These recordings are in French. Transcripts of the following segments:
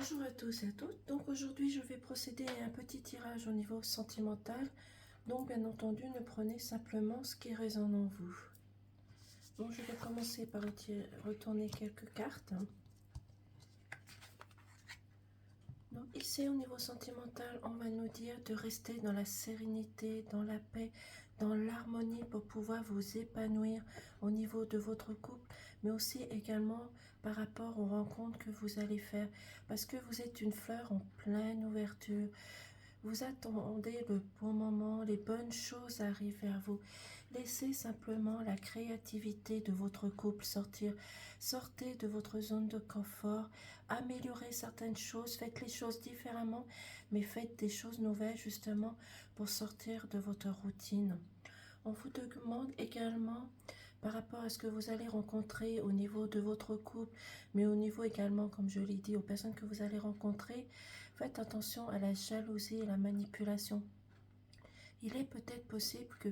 Bonjour à tous et à toutes. Donc aujourd'hui, je vais procéder à un petit tirage au niveau sentimental. Donc bien entendu, ne prenez simplement ce qui résonne en vous. Donc je vais commencer par retourner quelques cartes. Donc ici, au niveau sentimental, on va nous dire de rester dans la sérénité, dans la paix, dans l'harmonie pour pouvoir vous épanouir au niveau de votre couple, mais aussi également par rapport aux rencontres que vous allez faire, parce que vous êtes une fleur en pleine ouverture. Vous attendez le bon moment, les bonnes choses arrivent vers vous. Laissez simplement la créativité de votre couple sortir. Sortez de votre zone de confort, améliorez certaines choses, faites les choses différemment, mais faites des choses nouvelles justement pour sortir de votre routine. On vous demande également par rapport à ce que vous allez rencontrer au niveau de votre couple, mais au niveau également, comme je l'ai dit, aux personnes que vous allez rencontrer, faites attention à la jalousie et la manipulation. Il est peut-être possible que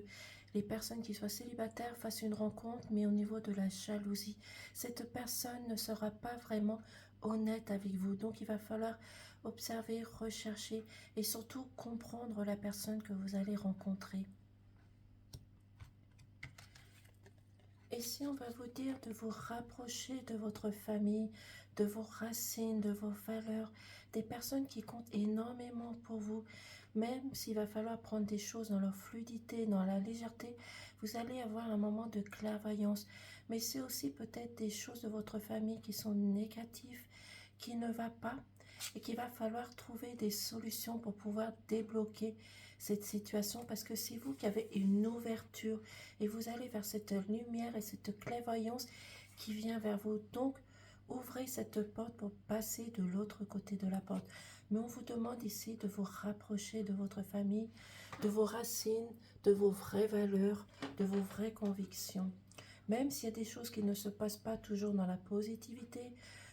les personnes qui soient célibataires fassent une rencontre, mais au niveau de la jalousie, cette personne ne sera pas vraiment honnête avec vous. Donc il va falloir observer, rechercher et surtout comprendre la personne que vous allez rencontrer. Et si on va vous dire de vous rapprocher de votre famille, de vos racines, de vos valeurs, des personnes qui comptent énormément pour vous, même s'il va falloir prendre des choses dans leur fluidité, dans la légèreté, vous allez avoir un moment de clairvoyance. Mais c'est aussi peut-être des choses de votre famille qui sont négatives, qui ne va pas, et qu'il va falloir trouver des solutions pour pouvoir débloquer cette situation, parce que c'est vous qui avez une ouverture et vous allez vers cette lumière et cette clairvoyance qui vient vers vous. Donc, ouvrez cette porte pour passer de l'autre côté de la porte. Mais on vous demande ici de vous rapprocher de votre famille, de vos racines, de vos vraies valeurs, de vos vraies convictions. Même s'il y a des choses qui ne se passent pas toujours dans la positivité,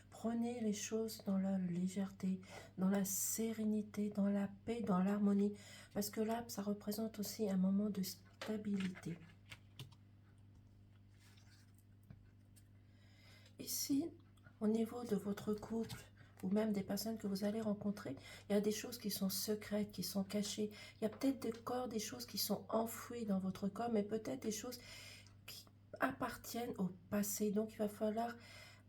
prenez les choses dans la légèreté, dans la sérénité, dans la paix, dans l'harmonie. Parce que là, ça représente aussi un moment de stabilité. Ici, au niveau de votre couple, ou même des personnes que vous allez rencontrer, il y a des choses qui sont secrètes, qui sont cachées. Il y a peut-être des corps, des choses qui sont enfouies dans votre corps, mais peut-être des choses qui appartiennent au passé. Donc, il va falloir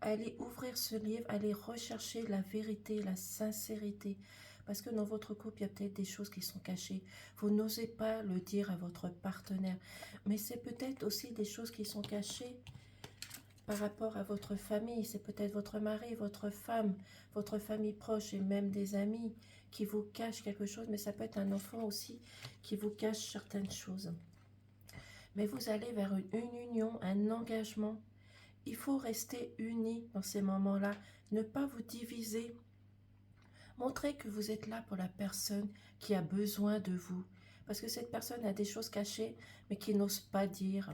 aller ouvrir ce livre, aller rechercher la vérité, la sincérité. Parce que dans votre couple, il y a peut-être des choses qui sont cachées. Vous n'osez pas le dire à votre partenaire. Mais c'est peut-être aussi des choses qui sont cachées par rapport à votre famille. C'est peut-être votre mari, votre femme, votre famille proche et même des amis qui vous cachent quelque chose. Mais ça peut être un enfant aussi qui vous cache certaines choses. Mais vous allez vers une union, un engagement. Il faut rester unis dans ces moments-là, ne pas vous diviser. Montrez que vous êtes là pour la personne qui a besoin de vous. Parce que cette personne a des choses cachées, mais qui n'ose pas dire.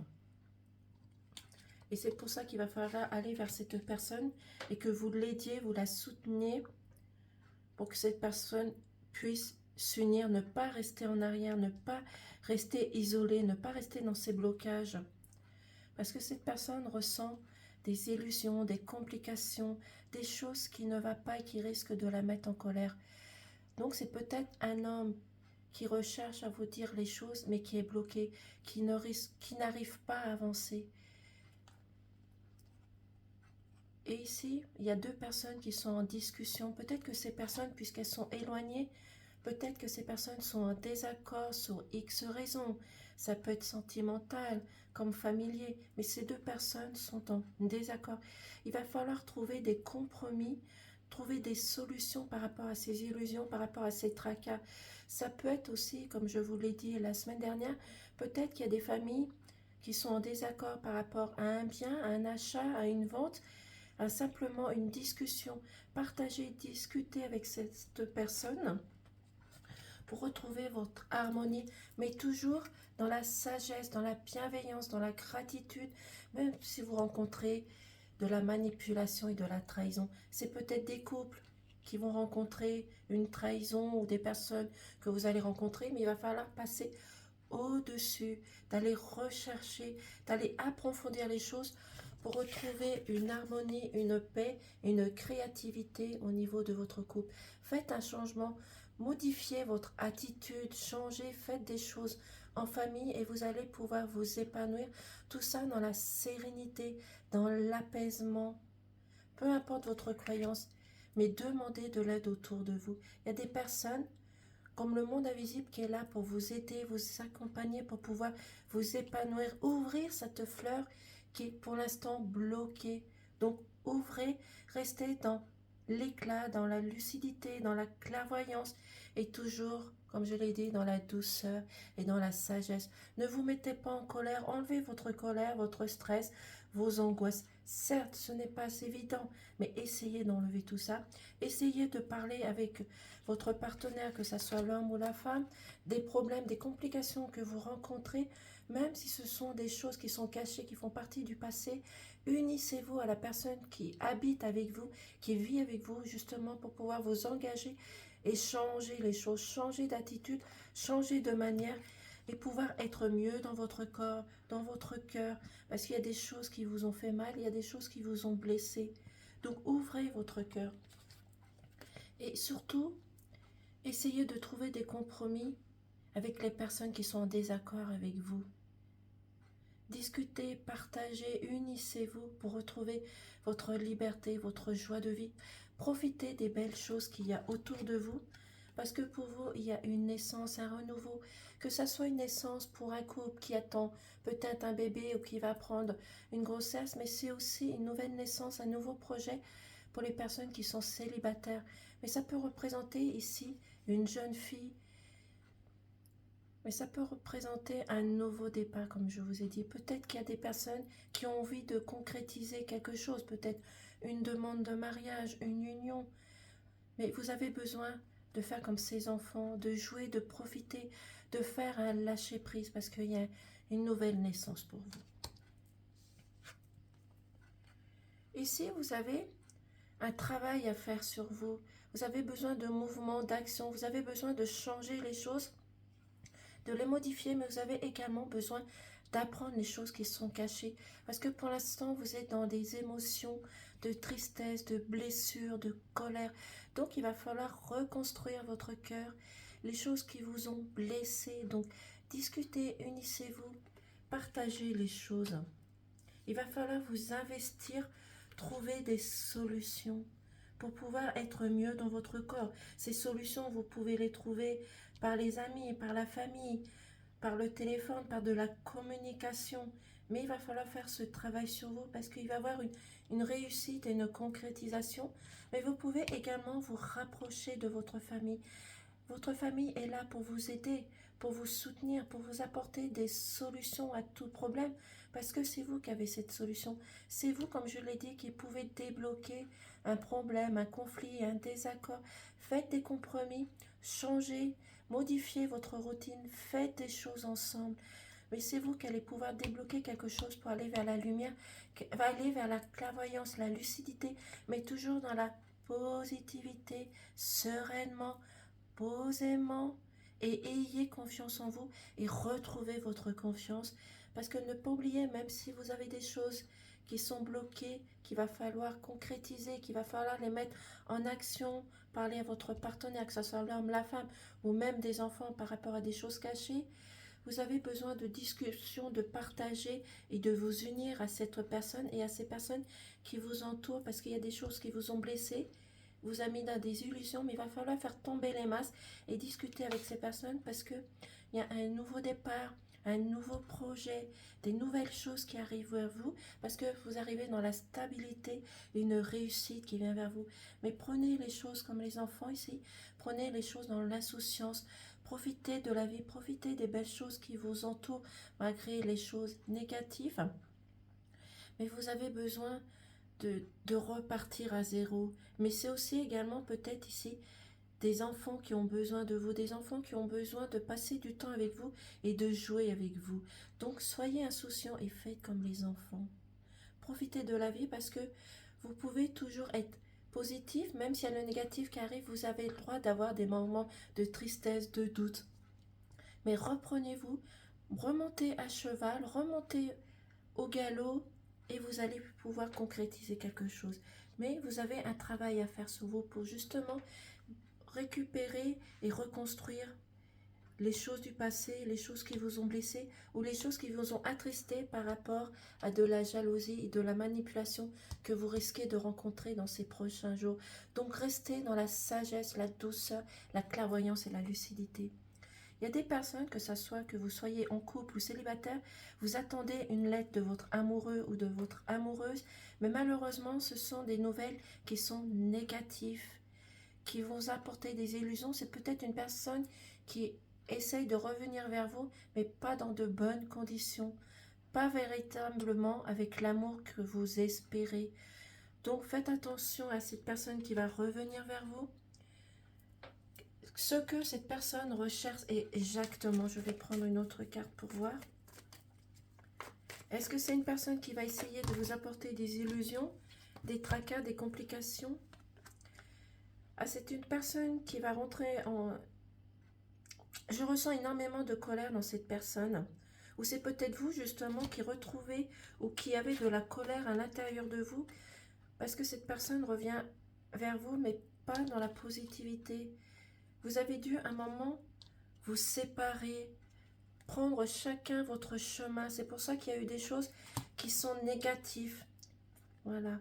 Et c'est pour ça qu'il va falloir aller vers cette personne et que vous l'aidiez, vous la souteniez pour que cette personne puisse s'unir, ne pas rester en arrière, ne pas rester isolée, ne pas rester dans ses blocages. Parce que cette personne ressent des illusions, des complications, des choses qui ne vont pas et qui risquent de la mettre en colère. Donc c'est peut-être un homme qui recherche à vous dire les choses, mais qui est bloqué, qui n'arrive pas à avancer. Et ici, il y a deux personnes qui sont en discussion. Peut-être que ces personnes, puisqu'elles sont éloignées, peut-être que ces personnes sont en désaccord sur X raisons. Ça peut être sentimental, comme familier, mais ces deux personnes sont en désaccord. Il va falloir trouver des compromis, trouver des solutions par rapport à ces illusions, par rapport à ces tracas. Ça peut être aussi, comme je vous l'ai dit la semaine dernière, peut-être qu'il y a des familles qui sont en désaccord par rapport à un bien, à un achat, à une vente, à simplement une discussion. Partagez, discutez avec cette personne pour retrouver votre harmonie, mais toujours dans la sagesse, dans la bienveillance, dans la gratitude, même si vous rencontrez de la manipulation et de la trahison. C'est peut-être des couples qui vont rencontrer une trahison ou des personnes que vous allez rencontrer, mais il va falloir passer au-dessus, d'aller rechercher, d'aller approfondir les choses pour retrouver une harmonie, une paix, une créativité au niveau de votre couple. Faites un changement, modifiez votre attitude, changez, faites des choses en famille et vous allez pouvoir vous épanouir. Tout ça dans la sérénité, dans l'apaisement. Peu importe votre croyance, mais demandez de l'aide autour de vous. Il y a des personnes comme le monde invisible qui est là pour vous aider, vous accompagner, pour pouvoir vous épanouir, ouvrir cette fleur qui est pour l'instant bloquée. Donc ouvrez, restez dans l'éclat, dans la lucidité, dans la clairvoyance et toujours, comme je l'ai dit, dans la douceur et dans la sagesse. Ne vous mettez pas en colère, enlevez votre colère, votre stress, vos angoisses. Certes, ce n'est pas évident, mais essayez d'enlever tout ça. Essayez de parler avec votre partenaire, que ce soit l'homme ou la femme, des problèmes, des complications que vous rencontrez, même si ce sont des choses qui sont cachées, qui font partie du passé, unissez-vous à la personne qui habite avec vous, qui vit avec vous, justement pour pouvoir vous engager et changer les choses, changer d'attitude, changer de manière et pouvoir être mieux dans votre corps, dans votre cœur, parce qu'il y a des choses qui vous ont fait mal, il y a des choses qui vous ont blessé. Donc ouvrez votre cœur. Et surtout, essayez de trouver des compromis avec les personnes qui sont en désaccord avec vous. Discutez, partagez, unissez-vous pour retrouver votre liberté, votre joie de vie. Profitez des belles choses qu'il y a autour de vous, parce que pour vous, il y a une naissance, un renouveau. Que ça soit une naissance pour un couple qui attend peut-être un bébé ou qui va prendre une grossesse, mais c'est aussi une nouvelle naissance, un nouveau projet pour les personnes qui sont célibataires. Mais ça peut représenter ici une jeune fille, mais ça peut représenter un nouveau départ, comme je vous ai dit. Peut-être qu'il y a des personnes qui ont envie de concrétiser quelque chose, peut-être une demande de mariage, une union. Mais vous avez besoin de faire comme ces enfants, de jouer, de profiter, de faire un lâcher-prise, parce qu'il y a une nouvelle naissance pour vous. Ici, vous avez un travail à faire sur vous. Vous avez besoin de mouvement, d'action. Vous avez besoin de changer les choses, de les modifier, mais vous avez également besoin d'apprendre les choses qui sont cachées. Parce que pour l'instant, vous êtes dans des émotions de tristesse, de blessure, de colère. Donc, il va falloir reconstruire votre cœur, les choses qui vous ont blessé. Donc, discutez, unissez-vous, partagez les choses. Il va falloir vous investir, trouver des solutions pour pouvoir être mieux dans votre corps. Ces solutions, vous pouvez les trouver par les amis, par la famille, par le téléphone, par de la communication. Mais il va falloir faire ce travail sur vous parce qu'il va y avoir une réussite et une concrétisation. Mais vous pouvez également vous rapprocher de votre famille. Votre famille est là pour vous aider, pour vous soutenir, pour vous apporter des solutions à tout problème, parce que c'est vous qui avez cette solution. C'est vous, comme je l'ai dit, qui pouvez débloquer un problème, un conflit, un désaccord. Faites des compromis, changez, modifiez votre routine, faites des choses ensemble. Mais c'est vous qui allez pouvoir débloquer quelque chose pour aller vers la lumière, aller vers la clairvoyance, la lucidité, mais toujours dans la positivité, sereinement, posément, et ayez confiance en vous et retrouvez votre confiance, parce que ne pas oublier, même si vous avez des choses qui sont bloquées, qu'il va falloir concrétiser, qu'il va falloir les mettre en action, parler à votre partenaire, que ce soit l'homme, la femme ou même des enfants par rapport à des choses cachées, vous avez besoin de discussion, de partager et de vous unir à cette personne et à ces personnes qui vous entourent, parce qu'il y a des choses qui vous ont blessé, vous a mis dans des illusions, mais il va falloir faire tomber les masques et discuter avec ces personnes, parce que il y a un nouveau départ, un nouveau projet, des nouvelles choses qui arrivent vers vous, parce que vous arrivez dans la stabilité, une réussite qui vient vers vous. Mais prenez les choses comme les enfants ici, prenez les choses dans l'insouciance, profitez de la vie, profitez des belles choses qui vous entourent, malgré les choses négatives. Mais vous avez besoin de repartir à zéro. Mais c'est aussi également peut-être ici des enfants qui ont besoin de vous, des enfants qui ont besoin de passer du temps avec vous et de jouer avec vous. Donc soyez insouciants et faites comme les enfants. Profitez de la vie, parce que vous pouvez toujours être positif, même s'il y a le négatif qui arrive, vous avez le droit d'avoir des moments de tristesse, de doute. Mais reprenez-vous, remontez à cheval, remontez au galop, et vous allez pouvoir concrétiser quelque chose. Mais vous avez un travail à faire sur vous pour justement récupérer et reconstruire les choses du passé, les choses qui vous ont blessé ou les choses qui vous ont attristé par rapport à de la jalousie et de la manipulation que vous risquez de rencontrer dans ces prochains jours. Donc restez dans la sagesse, la douceur, la clairvoyance et la lucidité. Il y a des personnes, que ce soit que vous soyez en couple ou célibataire, vous attendez une lettre de votre amoureux ou de votre amoureuse, mais malheureusement ce sont des nouvelles qui sont négatives, qui vont apporter des illusions. C'est peut-être une personne qui essaye de revenir vers vous, mais pas dans de bonnes conditions, pas véritablement avec l'amour que vous espérez. Donc faites attention à cette personne qui va revenir vers vous. Ce que cette personne recherche est exactement, je vais prendre une autre carte pour voir. Est-ce que c'est une personne qui va essayer de vous apporter des illusions, des tracas, des complications? Ah, c'est une personne qui va rentrer en... Je ressens énormément de colère dans cette personne. Ou c'est peut-être vous justement qui retrouvez ou qui avez de la colère à l'intérieur de vous. Parce que cette personne revient vers vous, mais pas dans la positivité. Vous avez dû un moment vous séparer, prendre chacun votre chemin. C'est pour ça qu'il y a eu des choses qui sont négatives. Voilà.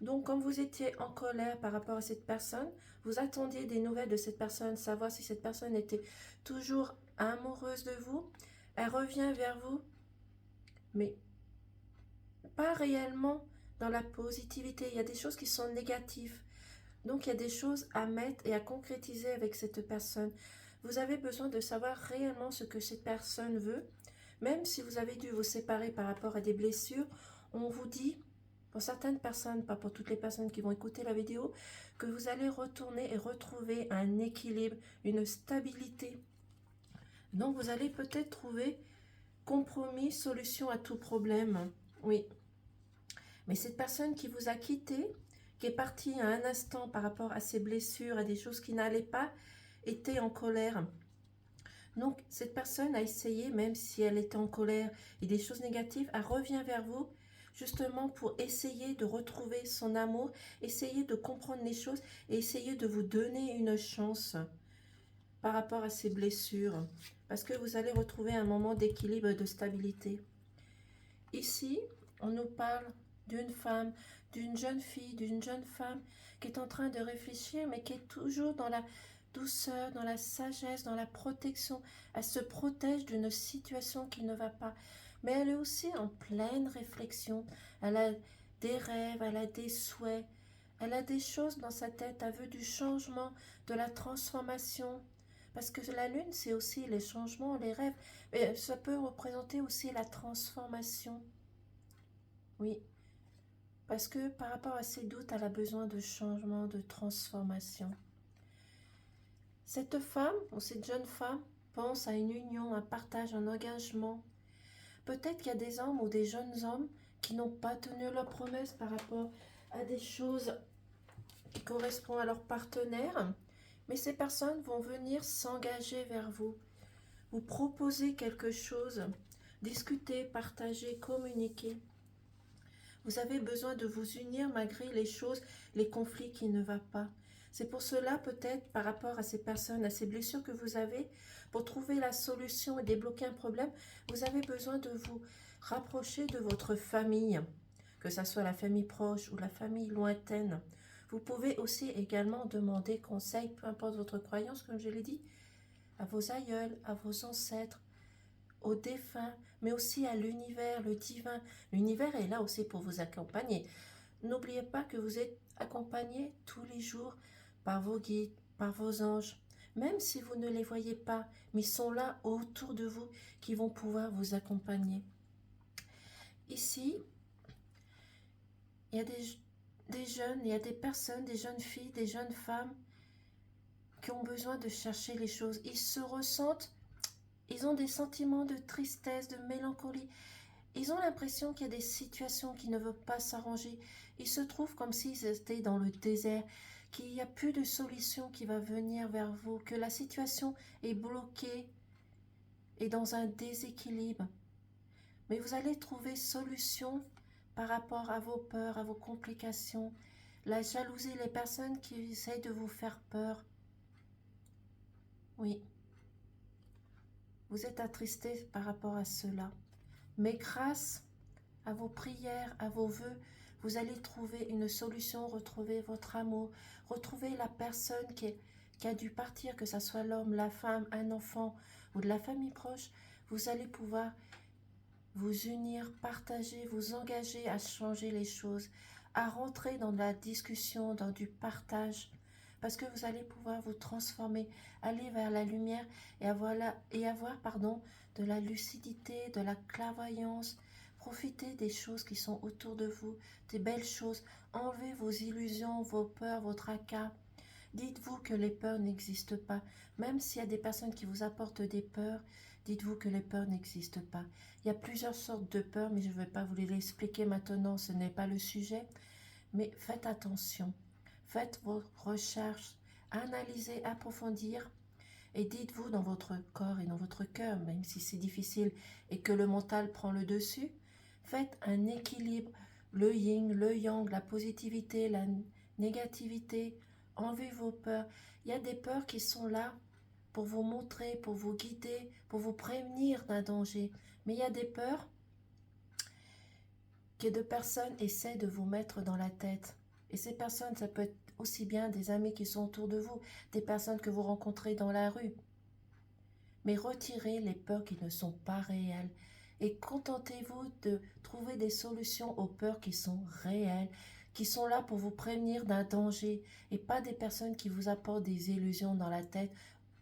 Donc, quand vous étiez en colère par rapport à cette personne, vous attendiez des nouvelles de cette personne, savoir si cette personne était toujours amoureuse de vous. Elle revient vers vous, mais pas réellement dans la positivité. Il y a des choses qui sont négatives. Donc, il y a des choses à mettre et à concrétiser avec cette personne. Vous avez besoin de savoir réellement ce que cette personne veut. Même si vous avez dû vous séparer par rapport à des blessures, on vous dit, pour certaines personnes, pas pour toutes les personnes qui vont écouter la vidéo, que vous allez retourner et retrouver un équilibre, une stabilité. Donc, vous allez peut-être trouver compromis, solution à tout problème. Oui. Mais cette personne qui vous a quitté, qui est partie à un instant par rapport à ses blessures, à des choses qui n'allaient pas, était en colère. Donc, cette personne a essayé, même si elle était en colère et des choses négatives, elle revient vers vous justement pour essayer de retrouver son amour, essayer de comprendre les choses et essayer de vous donner une chance par rapport à ses blessures. Parce que vous allez retrouver un moment d'équilibre et de stabilité. Ici, on nous parle d'une femme, d'une jeune fille, d'une jeune femme qui est en train de réfléchir, mais qui est toujours dans la douceur, dans la sagesse, dans la protection. Elle se protège d'une situation qui ne va pas. Mais elle est aussi en pleine réflexion. Elle a des rêves, elle a des souhaits. Elle a des choses dans sa tête. Elle veut du changement, de la transformation. Parce que la lune, c'est aussi les changements, les rêves. Mais ça peut représenter aussi la transformation. Oui. Parce que par rapport à ses doutes, elle a besoin de changement, de transformation. Cette femme ou cette jeune femme pense à une union, un partage, un engagement. Peut-être qu'il y a des hommes ou des jeunes hommes qui n'ont pas tenu leurs promesses par rapport à des choses qui correspondent à leur partenaire. Mais ces personnes vont venir s'engager vers vous, vous proposer quelque chose, discuter, partager, communiquer. Vous avez besoin de vous unir malgré les choses, les conflits qui ne vont pas. C'est pour cela peut-être par rapport à ces personnes, à ces blessures que vous avez, pour trouver la solution et débloquer un problème, vous avez besoin de vous rapprocher de votre famille, que ce soit la famille proche ou la famille lointaine. Vous pouvez aussi également demander conseil, peu importe votre croyance, comme je l'ai dit, à vos aïeuls, à vos ancêtres, aux défunts, mais aussi à l'univers, le divin. L'univers est là aussi pour vous accompagner. N'oubliez pas que vous êtes accompagné tous les jours par vos guides, par vos anges, même si vous ne les voyez pas, mais ils sont là autour de vous qui vont pouvoir vous accompagner. Ici, il y a des jeunes, il y a des personnes, des jeunes filles, des jeunes femmes qui ont besoin de chercher les choses. Ils se ressentent, ils ont des sentiments de tristesse, de mélancolie. Ils ont l'impression qu'il y a des situations qui ne veulent pas s'arranger. Ils se trouvent comme s'ils étaient dans le désert, qu'il n'y a plus de solution qui va venir vers vous, que la situation est bloquée et dans un déséquilibre. Mais vous allez trouver solution par rapport à vos peurs, à vos complications. La jalousie, les personnes qui essayent de vous faire peur. Oui, vous êtes attristé par rapport à cela. Mais grâce à vos prières, à vos vœux, vous allez trouver une solution, retrouver votre amour, retrouver la personne qui a dû partir, que ce soit l'homme, la femme, un enfant ou de la famille proche. Vous allez pouvoir vous unir, partager, vous engager à changer les choses, à rentrer dans la discussion, dans du partage, parce que vous allez pouvoir vous transformer, aller vers la lumière et avoir de la lucidité, de la clairvoyance. Profitez des choses qui sont autour de vous, des belles choses. Enlevez vos illusions, vos peurs, vos tracas. Dites-vous que les peurs n'existent pas. Même s'il y a des personnes qui vous apportent des peurs, dites-vous que les peurs n'existent pas. Il y a plusieurs sortes de peurs, mais je ne vais pas vous les expliquer maintenant, ce n'est pas le sujet. Mais faites attention, faites vos recherches, analysez, approfondir, et dites-vous dans votre corps et dans votre cœur, même si c'est difficile et que le mental prend le dessus, faites un équilibre, le yin, le yang, la positivité, la négativité, enlevez vos peurs. Il y a des peurs qui sont là pour vous montrer, pour vous guider, pour vous prévenir d'un danger. Mais il y a des peurs que de personnes essaient de vous mettre dans la tête. Et ces personnes, ça peut être aussi bien des amis qui sont autour de vous, des personnes que vous rencontrez dans la rue. Mais retirez les peurs qui ne sont pas réelles et contentez-vous de trouver des solutions aux peurs qui sont réelles, qui sont là pour vous prévenir d'un danger et pas des personnes qui vous apportent des illusions dans la tête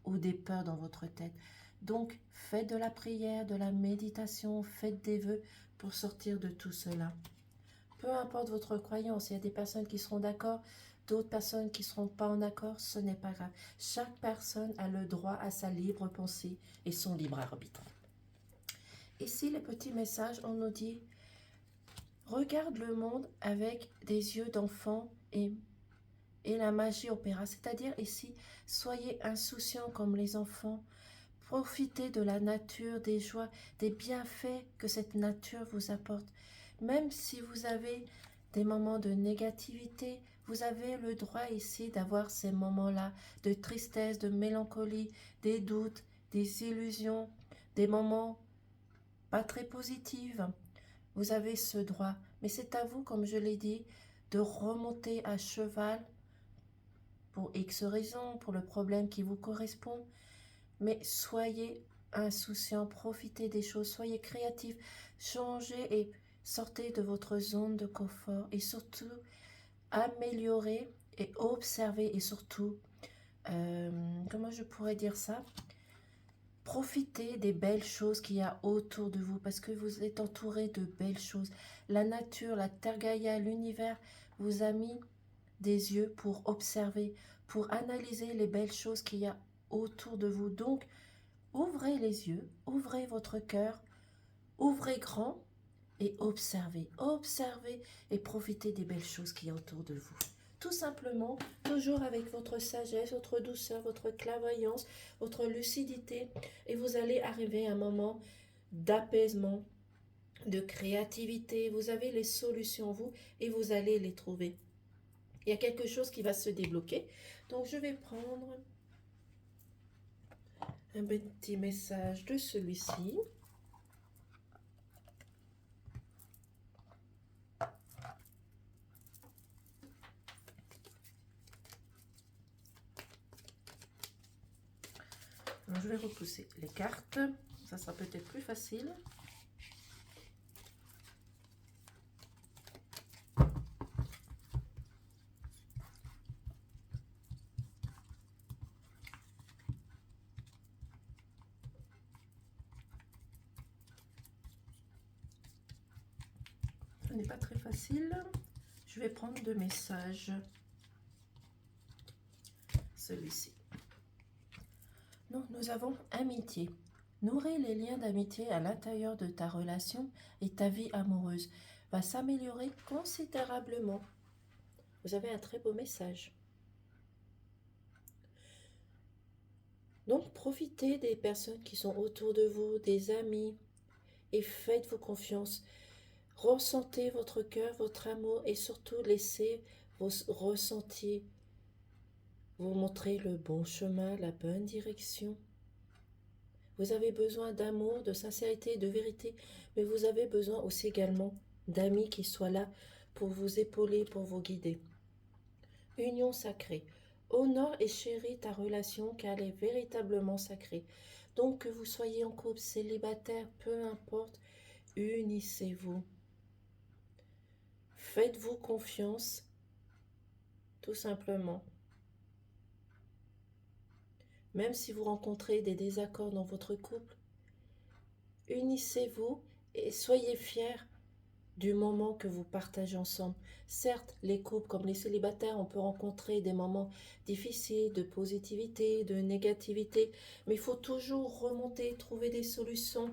ou des peurs dans votre tête. Donc, faites de la prière, de la méditation, faites des vœux pour sortir de tout cela. Peu importe votre croyance, il y a des personnes qui seront d'accord, d'autres personnes qui ne seront pas en accord, ce n'est pas grave. Chaque personne a le droit à sa libre pensée et son libre arbitre. Ici, les petits messages, on nous dit, regarde le monde avec des yeux d'enfant et la magie opéra. C'est-à-dire ici, soyez insouciants comme les enfants. Profitez de la nature, des joies, des bienfaits que cette nature vous apporte. Même si vous avez des moments de négativité, vous avez le droit ici d'avoir ces moments-là de tristesse, de mélancolie, des doutes, des illusions, des moments pas très positifs. Vous avez ce droit, mais c'est à vous, comme je l'ai dit, de remonter à cheval pour X raisons, pour le problème qui vous correspond. Mais soyez insouciants, profitez des choses, soyez créatifs, changez et sortez de votre zone de confort et surtout améliorez et observez et surtout, comment je pourrais dire ça? Profitez des belles choses qu'il y a autour de vous parce que vous êtes entouré de belles choses. La nature, la terre Gaïa, l'univers vous a mis des yeux pour observer, pour analyser les belles choses qu'il y a autour de vous. Donc, ouvrez les yeux, ouvrez votre cœur, ouvrez grand et observez. Observez et profitez des belles choses qu'il y a autour de vous. Tout simplement, toujours avec votre sagesse, votre douceur, votre clairvoyance, votre lucidité. Et vous allez arriver à un moment d'apaisement, de créativité. Vous avez les solutions, vous, et vous allez les trouver. Il y a quelque chose qui va se débloquer. Donc, je vais prendre un petit message de celui-ci. Alors, je vais repousser les cartes. Ça sera peut-être plus facile. Ce n'est pas très facile. Je vais prendre deux messages. Celui-ci. Donc, nous avons amitié. Nourrir les liens d'amitié à l'intérieur de ta relation et ta vie amoureuse va s'améliorer considérablement. Vous avez un très beau message. Donc, profitez des personnes qui sont autour de vous, des amis, et faites-vous confiance. Ressentez votre cœur, votre amour et surtout laissez vos ressentis vous montrer le bon chemin, la bonne direction. Vous avez besoin d'amour, de sincérité, de vérité, mais vous avez besoin aussi également d'amis qui soient là pour vous épauler, pour vous guider. Union sacrée. Honore et chéris ta relation car elle est véritablement sacrée. Donc que vous soyez en couple, célibataire, peu importe, unissez-vous. Faites-vous confiance, tout simplement. Même si vous rencontrez des désaccords dans votre couple, unissez-vous et soyez fiers du moment que vous partagez ensemble. Certes, les couples comme les célibataires, on peut rencontrer des moments difficiles de positivité, de négativité, mais il faut toujours remonter, trouver des solutions,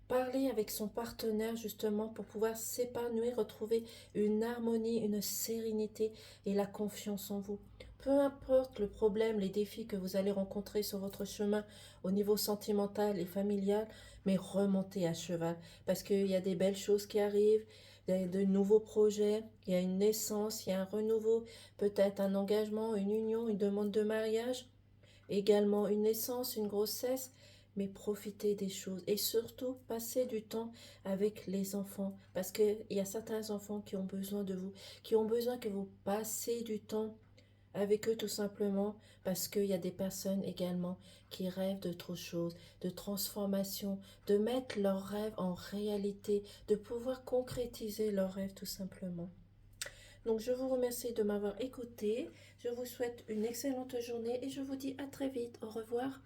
parler avec son partenaire justement pour pouvoir s'épanouir, retrouver une harmonie, une sérénité et la confiance en vous. Peu importe le problème, les défis que vous allez rencontrer sur votre chemin au niveau sentimental et familial, mais remontez à cheval parce qu'il y a des belles choses qui arrivent, de nouveaux projets, il y a une naissance, il y a un renouveau, peut-être un engagement, une union, une demande de mariage, également une naissance, une grossesse, mais profitez des choses et surtout passez du temps avec les enfants parce qu'il y a certains enfants qui ont besoin de vous, qui ont besoin que vous passiez du temps avec eux tout simplement parce qu'il y a des personnes également qui rêvent d'autre chose, de transformation, de mettre leurs rêves en réalité, de pouvoir concrétiser leurs rêves tout simplement. Donc je vous remercie de m'avoir écouté, je vous souhaite une excellente journée et je vous dis à très vite. Au revoir.